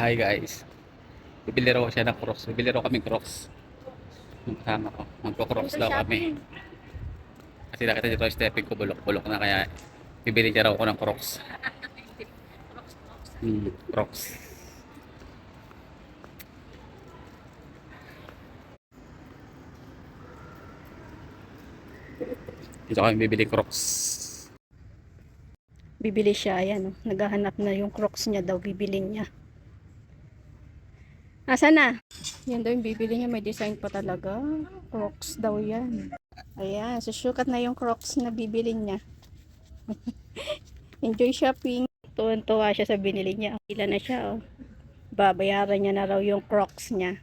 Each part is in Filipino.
Hi guys. Bibili raw siya ng Crocs. Bibili raw kami Crocs. Yung kasama ko. Magpo-Crocs daw kami. Kasi nakita dito yung stepping ko bulok-bulok na kaya bibili niya raw ako ng Crocs. Crocs. Dito kami bibili Crocs. Bibili siya, ayan, oh. Naghahanap na yung Crocs niya daw, bibili niya. Asa na? Yan daw yung bibili niya, may design pa talaga. Crocs daw yan. Ayan, susukat na yung Crocs na bibili niya. Enjoy shopping. Tuwan-tuwa siya sa binili niya. Pila na siya, oh. Babayaran niya na raw yung Crocs niya.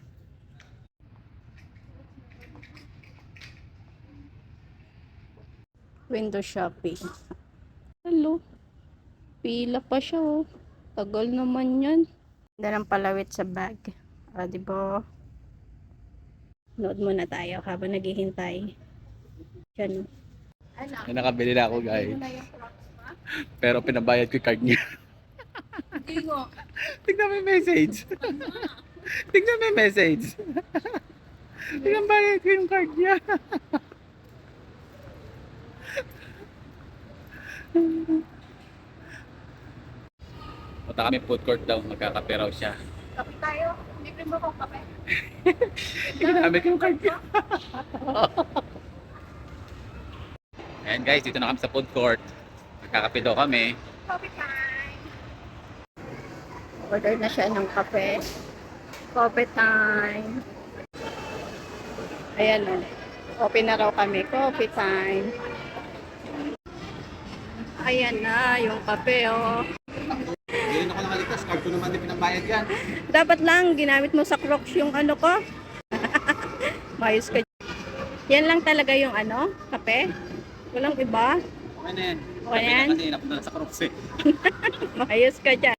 Window shopping. Hello. Pila pa siya, oh. Tagal naman yan. Ganda ng palawit sa bag. Diba? Nood muna tayo habang naghihintay. Yan. May nakabili na ako guys. Pero pinabayad ko yung card niya. Tignan mo yung message. Tignan mo yung message. Tignan bayad ko yung card niya. Punta kami food court daw. Magkakape raw siya. Kape tayo. Libre mo kong kape. Ginamit ko yung card niya. Ayan guys, dito na kami sa food court. Magkakape daw kami. Coffee time. Order na siya ng kape. Coffee time. Ayan, o. Coffee na raw kami. Coffee time. Ayan na, yung kape, o. Hindi ako nakaligtas. Card ko naman din pinabayad yan. Dapat lang, ginamit mo sa Crocs yung ano ko. Mayos ka. Yan lang talaga yung ano, kape. Walang iba. Ano yan? Okay na yan? Kasi napunta na sa Crocs eh. Mayos ka dyan.